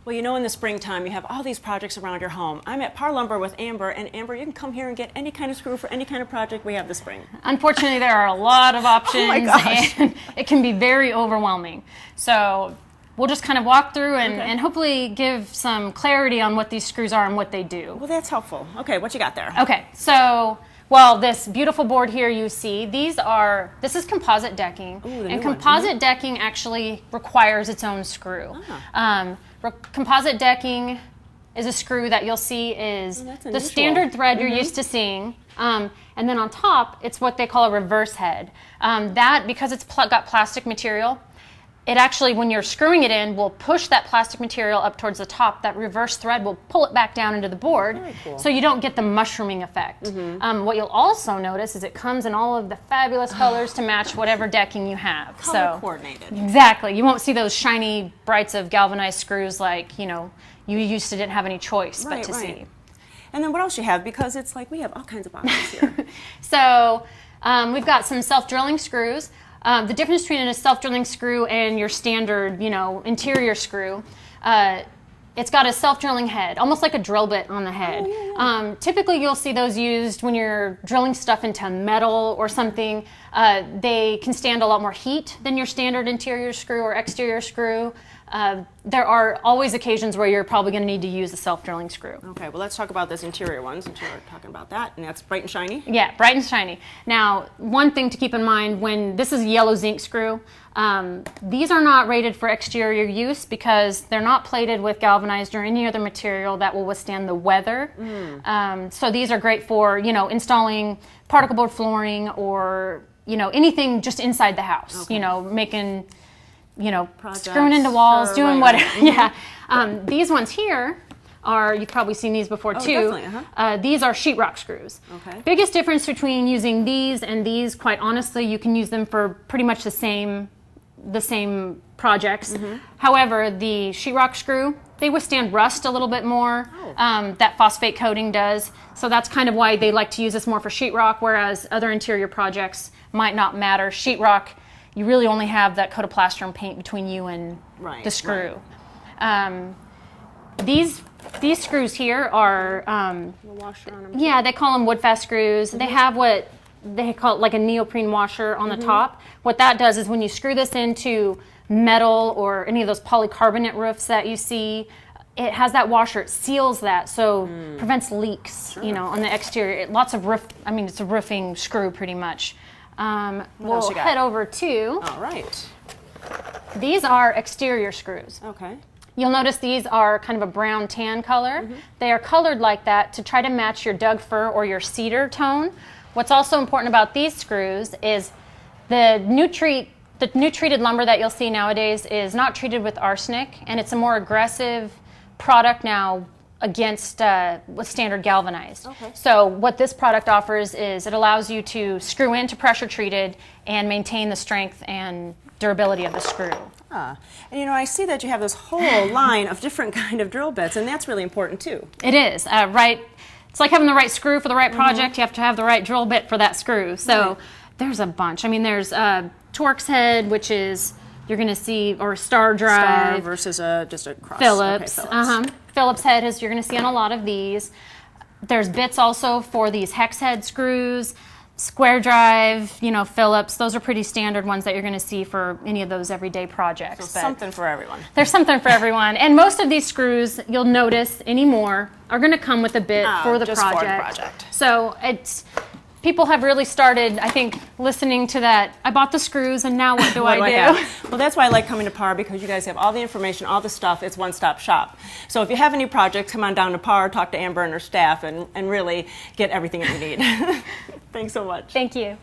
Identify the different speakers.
Speaker 1: Well, you know, in the springtime, you have all these projects around your home. I'm at Parr Lumber with Amber, and Amber, you can come here and get any kind of screw for any kind of project we have this spring.
Speaker 2: Unfortunately, there are a lot of options,
Speaker 1: Oh my gosh.
Speaker 2: and it can be very overwhelming. So we'll just kind of walk through and hopefully give some clarity on what these screws are and what they do.
Speaker 1: Well, that's helpful. Okay, what you got there?
Speaker 2: Okay, so, well, this beautiful board here you see, this is composite decking.
Speaker 1: Ooh, the
Speaker 2: and
Speaker 1: new one.
Speaker 2: composite decking actually requires its own screw. Composite decking is a screw that you'll see is the standard thread you're used to seeing. And then on top, it's what they call a reverse head. That, because it's got plastic material, it actually, when you're screwing it in, will push that plastic material up towards the top. That reverse thread will pull it back down into the board, so you don't get the mushrooming effect. What you'll also notice is it comes in all of the fabulous colors to match whatever decking you have.
Speaker 1: Color coordinated.
Speaker 2: Exactly. You won't see those shiny brights of galvanized screws like, you know, you used to didn't have any choice but to see.
Speaker 1: And then what else you have? Because it's like we have all kinds of options here.
Speaker 2: So we've got some self-drilling screws. The difference between a self-drilling screw and your standard, you know, interior screw, it's got a self-drilling head, almost like a drill bit on the head. Typically, you'll see those used when you're drilling stuff into metal or something. They can stand a lot more heat than your standard interior screw or exterior screw. There are always occasions where you're probably going to need to use a self-drilling screw.
Speaker 1: Okay, well, let's talk about this interior one since you were talking about that, and that's bright and shiny.
Speaker 2: Yeah, bright and shiny. Now, one thing to keep in mind when this is a yellow zinc screw, these are not rated for exterior use because they're not plated with galvanized or any other material that will withstand the weather. So these are great for, you know, installing particle board flooring or, you know, anything just inside the house, you know, making, you know,
Speaker 1: projects,
Speaker 2: screwing into walls, doing whatever.
Speaker 1: Mm-hmm.
Speaker 2: These ones here are, you've probably seen these before too.
Speaker 1: Definitely,
Speaker 2: These are sheetrock screws. Biggest difference between using these and these, quite honestly, you can use them for pretty much the same projects. However, the sheetrock screw, they withstand rust a little bit more. That phosphate coating does. So that's kind of why they like to use this more for sheetrock, whereas other interior projects might not matter. Sheetrock, you really only have that coat of plaster and paint between you and the screw. These screws here are, yeah, they call them wood-fast screws. They have what they call like a neoprene washer on the top. What that does is when you screw this into metal or any of those polycarbonate roofs that you see, it has that washer. It seals that, so prevents leaks. You know, on the exterior. Lots of roof. I mean, it's a roofing screw pretty much. We'll head over to.
Speaker 1: All right.
Speaker 2: These are exterior screws.
Speaker 1: Okay.
Speaker 2: You'll notice these are kind of a brown tan color. They are colored like that to try to match your Doug fir or your cedar tone. What's also important about these screws is the new treated lumber that you'll see nowadays is not treated with arsenic, and it's a more aggressive product now against with standard galvanized. So what this product offers is it allows you to screw into pressure treated and maintain the strength and durability of the screw.
Speaker 1: And you know, I see that you have this whole line of different kind of drill bits, and that's really important too.
Speaker 2: It is, right? It's like having the right screw for the right project. You have to have the right drill bit for that screw. So there's a bunch. I mean, there's Torx head, which is you're going to see, or Star Drive.
Speaker 1: Star versus just a cross.
Speaker 2: Phillips.
Speaker 1: Okay, Phillips.
Speaker 2: Phillips head is you're going to see on a lot of these. There's bits also for these hex head screws. Square drive, you know, Phillips, those are pretty standard ones that you're going to see for any of those everyday projects.
Speaker 1: So something for everyone.
Speaker 2: There's something for everyone. And most of these screws, you'll notice anymore, are going to come with a bit for the
Speaker 1: just
Speaker 2: project.
Speaker 1: For the project.
Speaker 2: So it's, people have really started, I think, listening to that, I bought the screws and now what do I do?
Speaker 1: Well, that's why I like coming to Parr, because you guys have all the information, all the stuff. It's one-stop shop. So if you have any projects, come on down to Parr, talk to Amber and her staff, and really get everything that you need. Thanks so much.
Speaker 2: Thank you.